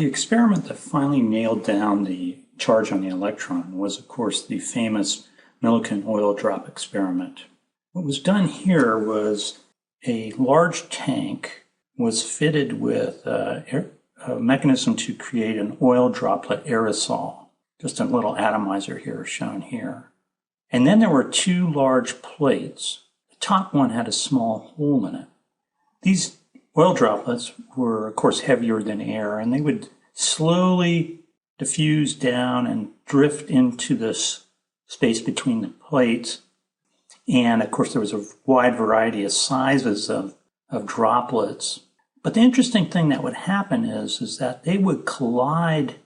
The experiment that finally nailed down the charge on the electron was, of course, the famous Millikan oil drop experiment. What was done here was a large tank was fitted with a mechanism to create an oil droplet aerosol. Just a little atomizer here shown here. And then there were two large plates. The top one had a small hole in it. These oil droplets were, of course, heavier than air, and they would slowly diffuse down and drift into this space between the plates. And, of course, there was a wide variety of sizes of droplets. But the interesting thing that would happen is that they would collide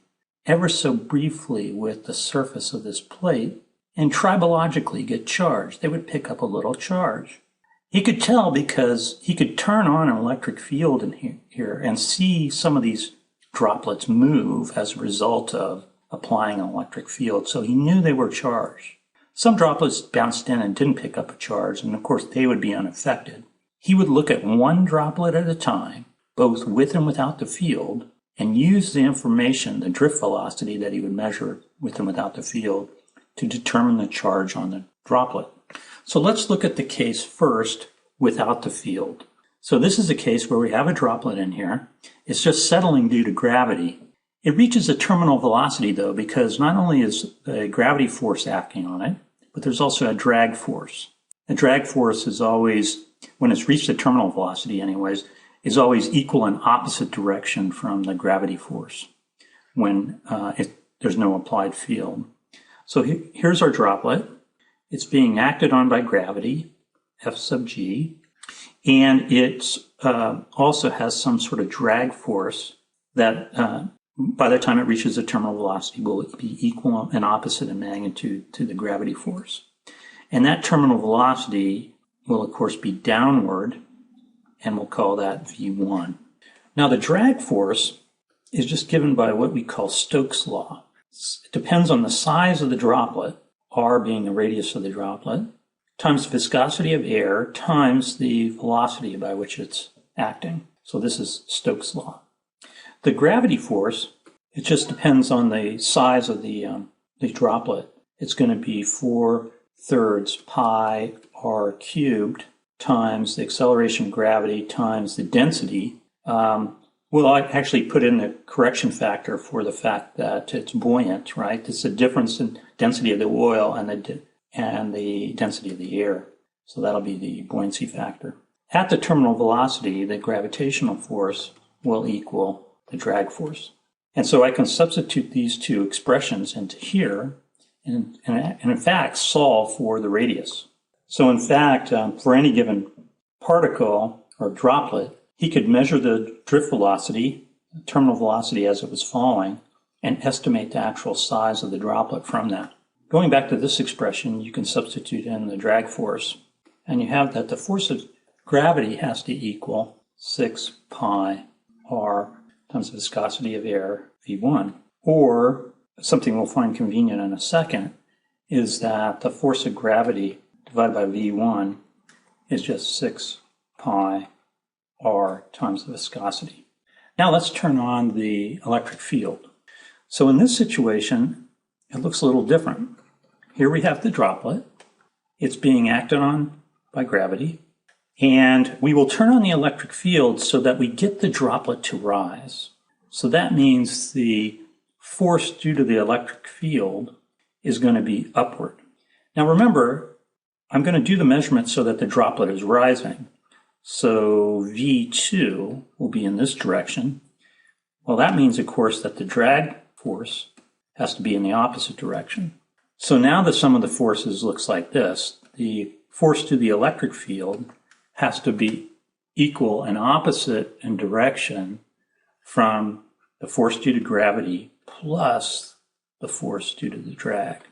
ever so briefly with the surface of this plate and tribologically get charged. They would pick up a little charge. He could tell because he could turn on an electric field in here and see some of these droplets move as a result of applying an electric field. So he knew they were charged. Some droplets bounced in and didn't pick up a charge, and of course they would be unaffected. He would look at one droplet at a time, both with and without the field, and use the information, the drift velocity that he would measure with and without the field, to determine the charge on the droplet. So let's look at the case first without the field. So this is a case where we have a droplet in here. It's just settling due to gravity. It reaches a terminal velocity though, because not only is a gravity force acting on it, but there's also a drag force. The drag force is always, when it's reached the terminal velocity anyways, is always equal in opposite direction from the gravity force when there's no applied field. So here's our droplet. It's being acted on by gravity, F sub g, and it also has some sort of drag force that by the time it reaches the terminal velocity will be equal and opposite in magnitude to the gravity force. And that terminal velocity will, of course, be downward, and we'll call that V1. Now, the drag force is just given by what we call Stokes' law. It depends on the size of the droplet, r being the radius of the droplet, times the viscosity of air times the velocity by which it's acting. So this is Stokes' law. The gravity force, it just depends on the size of the droplet. It's going to be 4/3 pi r cubed times the acceleration of gravity times the density. We'll actually put in the correction factor for the fact that it's buoyant, right? It's the difference in density of the oil and the density of the air. So that'll be the buoyancy factor. At the terminal velocity, the gravitational force will equal the drag force. And so I can substitute these two expressions into here and in fact solve for the radius. So in fact, for any given particle or droplet, he could measure the drift velocity, the terminal velocity as it was falling, and estimate the actual size of the droplet from that. Going back to this expression, you can substitute in the drag force, and you have that the force of gravity has to equal 6 pi r times the viscosity of air, V1. Or, something we'll find convenient in a second, is that the force of gravity divided by V1 is just 6 pi r times the viscosity. Now let's turn on the electric field. So in this situation, it looks a little different. Here we have the droplet. It's being acted on by gravity. And we will turn on the electric field so that we get the droplet to rise. So that means the force due to the electric field is going to be upward. Now remember, I'm going to do the measurement so that the droplet is rising. So V2 will be in this direction. Well, that means, of course, that the drag force has to be in the opposite direction. So now the sum of the forces looks like this. The force to the electric field has to be equal and opposite in direction from the force due to gravity plus the force due to the drag.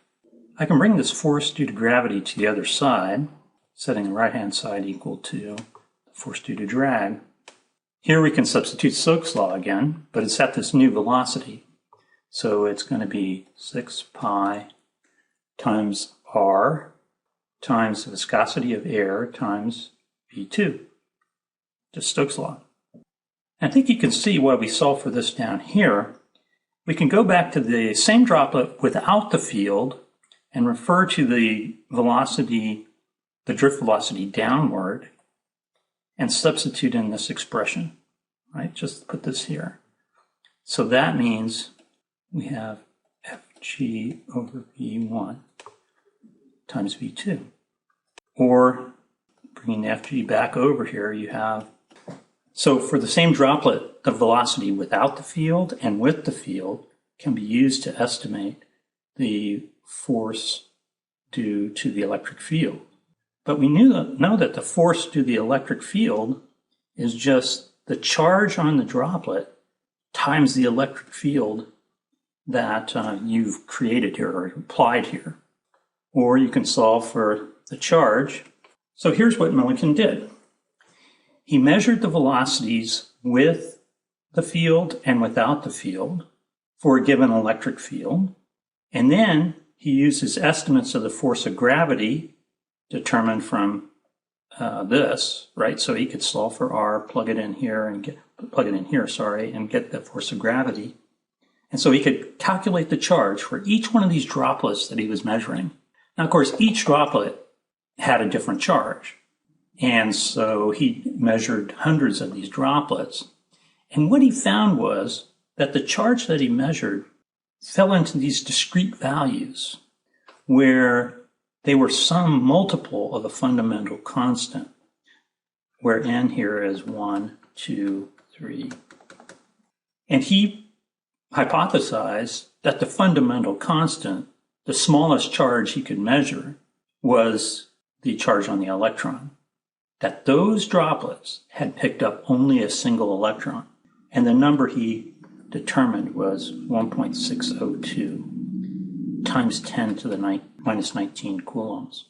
I can bring this force due to gravity to the other side, setting the right-hand side equal to the force due to drag. Here we can substitute Stokes' law again, but it's at this new velocity. So it's going to be 6 pi times r times the viscosity of air times V2, just Stokes' law. I think you can see why we solve for this down here. We can go back to the same droplet without the field and refer to the velocity, the drift velocity downward, and substitute in this expression, right? Just put this here. So that means we have Fg over V1 times V2. Or bringing the Fg back over here, you have, so for the same droplet, the velocity without the field and with the field can be used to estimate the force due to the electric field. But we know that the force due to the electric field is just the charge on the droplet times the electric field that you've created here or applied here. Or you can solve for the charge. So here's what Millikan did. He measured the velocities with the field and without the field for a given electric field. And then he used his estimates of the force of gravity determined from this, right? So he could solve for R, plug it in here, and get the force of gravity. And so he could calculate the charge for each one of these droplets that he was measuring. Now, of course, each droplet had a different charge. And so he measured hundreds of these droplets. And what he found was that the charge that he measured fell into these discrete values where they were some multiple of the fundamental constant, where n here is 1, 2, 3. And he hypothesized that the fundamental constant, the smallest charge he could measure, was the charge on the electron. That those droplets had picked up only a single electron. And the number he determined was 1.602 times 10 to the minus 19 coulombs.